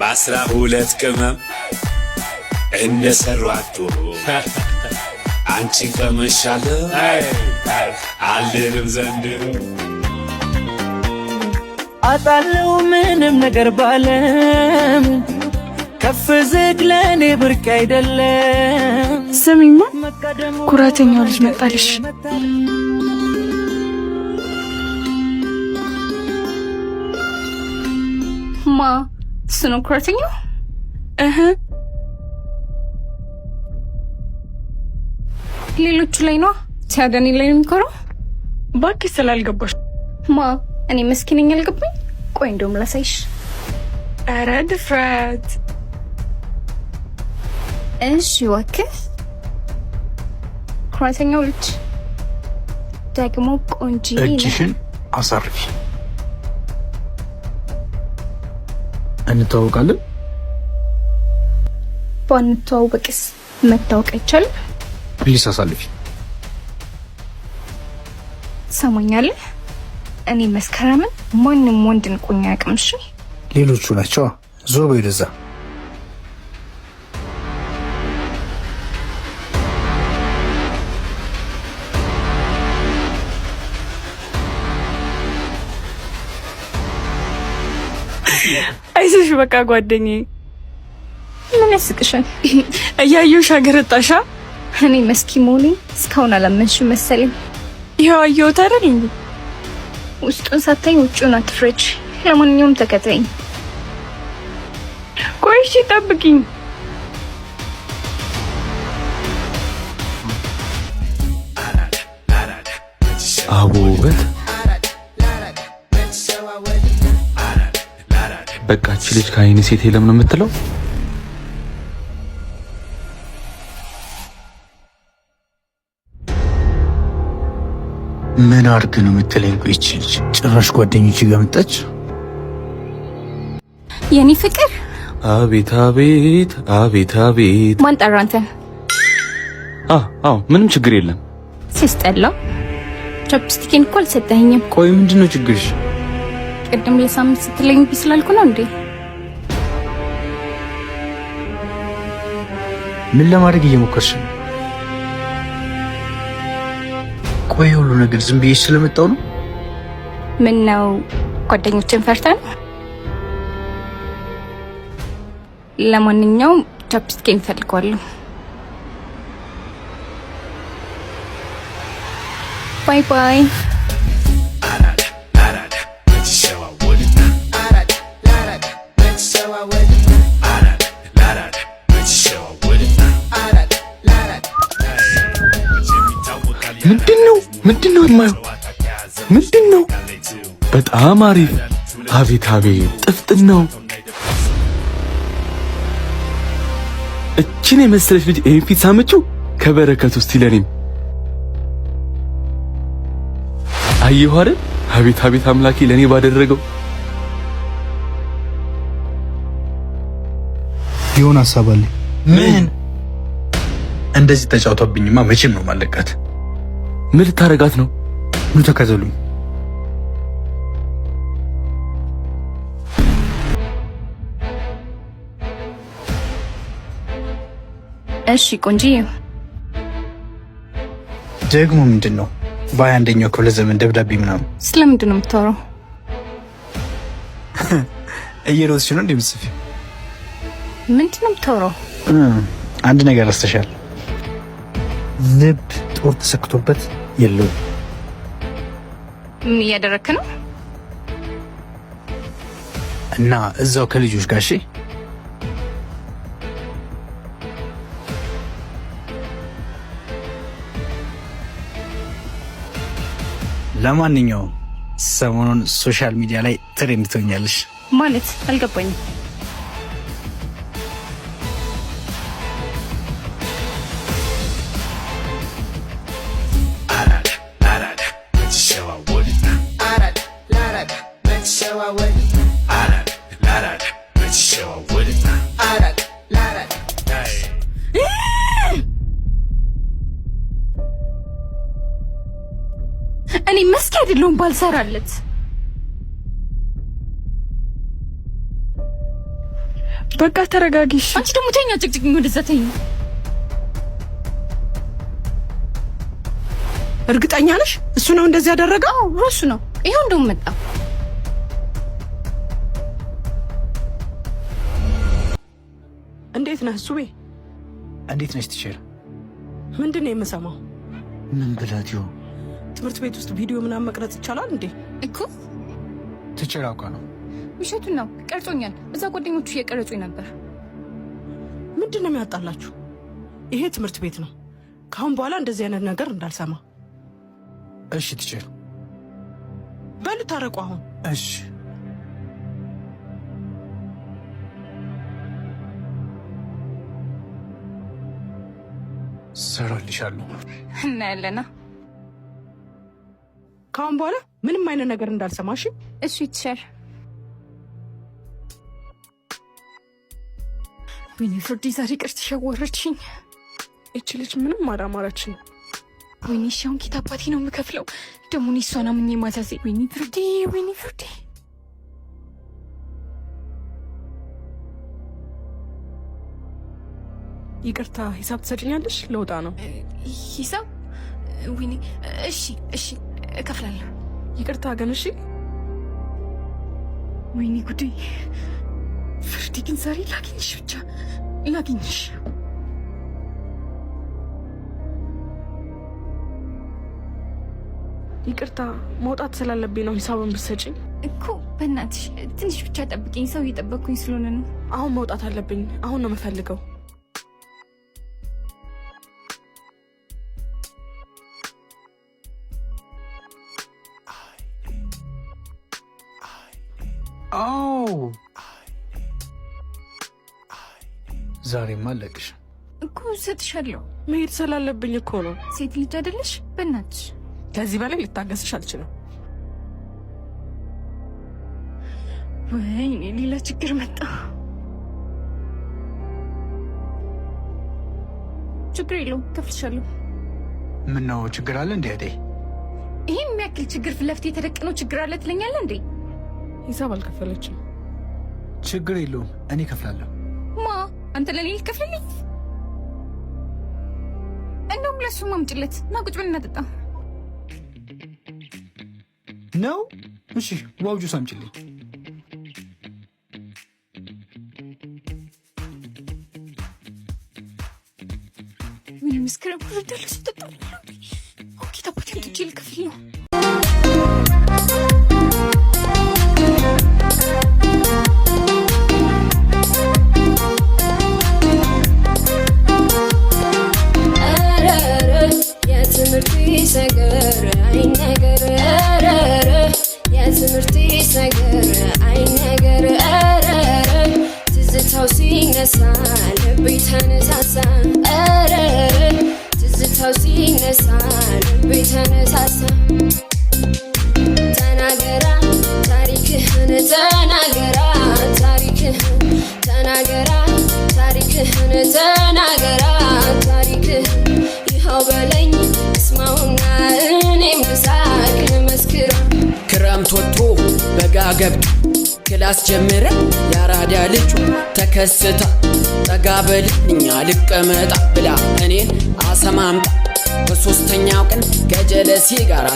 በ12 ቅመም እንደሰሯት አንቺን ቀመሻለ አልልም ዘንድሮ አጣለው ምንም ነገር ባለም ከፍ ዝቅ ለኔ ብርቅ አይደለም። ስሚማ ኩራተኛው ልጅ መጣልሽ። ማ እሱ ነው ኩራተኛው? ሌሎቹ ላይ ነው ሲያደኒ ላይ ነው የሚኮረው። እባክሽ ስላልገባሽ። ማ እኔ መስኪነኛ አልገባኝ። ቆይ እንደውም ላሳይሽ። ኧረ ድፍረት። እሺ ወከፍ ኩራተኛው ልጅ ደግሞ ቆንጆ ነው። እጅሽን አሳርፊ። እንተዋወቃለን? ባንተዋወቅስ መታወቅ አይቻልም? ፕሊስ አሳልፊ። ሰማኛለህ? እኔ መስከረምን ማንም ወንድ ንቆኛ ያቅምሽ። ሌሎቹ ናቸው። ዞር በይ ወደዛ። አይዞሽ በቃ ጓደኛዬ። ምን ያስቅሻል? እያየሁሽ አገረጣሻ። እኔ መስኪ መሆኔ እስካሁን አላመንሽም መሰለኝ። ይኸው አየሁት አይደል እንዴ? ውስጡን ሳታይ ውጭውን አትፍረጅ። ለማንኛውም ተከተይኝ። ቆይ እሺ ጠብቂኝ። አቦበት በቃ እቺ ልጅ ከአይኔ ሴት የለም ነው የምትለው? ምን አድርግ ነው የምትለኝ? ቆይ እቺ ልጅ ጭራሽ ጓደኞቼ ጋር መጣች። የኔ ፍቅር አቤት አቤት አቤት አቤት። ማን ጠራ አንተን? አዎ ምንም ችግር የለም። ሲስጠላ ቻፕስቲኬን እኮ አልሰጠኸኝም። ቆይ ምንድነው ችግርሽ? ቅድም ለሳምንት ስትለኝ ቢ ስላልኩ ነው እንዴ? ምን ለማድረግ እየሞከርሽ ነው? ቆይ ሁሉ ነገር ዝም ብዬሽ ስለመጣው ነው? ምን ነው ጓደኞችን ፈርተን? ለማንኛውም ቻፕስቲኬን ፈልገዋለሁ። ባይ ባይ። ምንድነው የማየው? ምንድነው? በጣም አሪፍ። አቤት አቤት ጥፍጥናው። እቺን የመሰለች ልጅ ይሄን ፊት ሳመችው ከበረከት ውስጥ ይለኔም አየሁ አይደል? አቤት አቤት አምላኬ ለኔ ባደረገው። የሆነ ሐሳብ አለ። ምን? እንደዚህ ተጫውቶብኝማ መቼም ነው ማለቃት። ምን ልታረጋት ነው? ኑ ተከተሉኝ። እሺ ቆንጂዬ። ደግሞ ምንድነው? በ21ኛው ክፍለ ዘመን ደብዳቤ ምናምን ስለምንድን ነው የምታወራው? እየሮጥሽ ነው እንዴ የምትጽፊው? ምንድን ነው የምታወራው? አንድ ነገር ረስተሻል። ልብ ጦር ተሰክቶበት የለውም። ምን እያደረክ ነው? እና እዛው ከልጆች ጋር እሺ። ለማንኛውም ሰሞኑን ሶሻል ሚዲያ ላይ ትሬንድ ትሆኛለሽ። ማለት አልገባኝም። እኔ መስኪ አይደለሁም ባልሰራለት። በቃ ተረጋጊሽ። አንቺ ደግሞ ተኛ ጭቅጭቅኝ ወደዛ ተኝ። እርግጠኛ ነሽ እሱ ነው እንደዚህ ያደረገው? እሱ ነው። ይሄው እንደውም መጣ። እንዴት ነህ ሱቤ? እንዴት ነሽ ቲቸር? ምንድን ነው የምሰማው? ምን ብላት ይሆን? ትምህርት ቤት ውስጥ ቪዲዮ ምናምን መቅረጽ ይቻላል እንዴ? እኮ ቲቸር አውቃ ነው። ውሸቱን ነው። ቀርጾኛል። እዛ ጓደኞቹ እየቀረጹኝ ነበር። ምንድን ነው የሚያጣላችሁ? ይሄ ትምህርት ቤት ነው። ካሁን በኋላ እንደዚህ አይነት ነገር እንዳልሰማ። እሺ ቲቸር። በሉ ታረቁ አሁን። እሺ ሰራልሻለሁ። እና ያለና ካሁን በኋላ ምንም አይነት ነገር እንዳልሰማሽ። እሱ ይትሻል። ወይኔ ፍርድ ዛሬ ቅርት ሸወረችኝ። እቺ ልጅ ምንም አላማራችን። ወይኔ ሻውን ጌታ አባቴ ነው የምከፍለው። ደግሞ እኔ እሷን አምኜ ማዛዜ። ወይኔ ፍርዴ፣ ወይኔ ፍርዴ። ይቅርታ፣ ሂሳብ ትሰጭኛለሽ? ለውጣ ነው። ሂሳብ? ወይኔ እሺ፣ እሺ እከፍላለሁ። ይቅርታ ግን እሺ። ወይኔ ጉዴ። ፍርዴ ግን ዛሬ ላግኝሽ፣ ብቻ ላግኝሽ። ይቅርታ፣ መውጣት ስላለብኝ ነው። ሂሳቡን ብትሰጪኝ እኮ። በእናትሽ ትንሽ ብቻ ጠብቂኝ፣ ሰው እየጠበቅኩኝ ስለሆነ ነው። አሁን መውጣት አለብኝ። አሁን ነው የምፈልገው። አዎ ዛሬማ አለቅሽ እኮ። እሰጥሻለሁ። መሄድ ስላለብኝ እኮ ነው። ሴት ልጅ አይደለሽ? በእናትሽ ከዚህ በላይ ልታገስሽ አልችልም። ወይኔ ሌላ ችግር መጣ። ችግር የለውም፣ እከፍልሻለሁ። ምን ነው ችግር አለ እንዴ? እህቴ ይሄን የሚያክል ችግር ፊት ለፊት የተደቀነው ችግር አለ ትለኛለህ እንዴ? ሂሳብ አልከፈለችም። ችግር የለውም፣ እኔ እከፍላለሁ። ማ አንተ ለኔ ልትከፍልልኝ? እንደውም ለሱ ማምጭለት እና ቁጭ ብለን እናጠጣ ነው። እሺ ዋው ጁስ አምጪልኝ። ምን ምስክረም ኩርዳለ ስጠጣል። ኦኬ ታባቴን ትቼ ልከፍል ነው። ትዝታው ሲነሳ ልቤ ተነሳሳ። ትዝታው ሲነሳ ልቤ ተነሳሳ። ተናገራ ታሪክህን፣ ተናገራ ታሪክህን፣ ተናገራ ታሪክህን፣ ተናገራ ታሪክህን። ይኸው በለኝ እስማውና እኔም ብሳቅ ልመስክራ። ክረምት ወጥቶ በጋ ገብቶ ክላስ ጀምረ ያራዳ ልጁ ተከስታ ጠጋ በልኛ ልቀመጣ ብላ እኔን አሰማምጣ። በሶስተኛው ቀን ከጀለሴ ጋር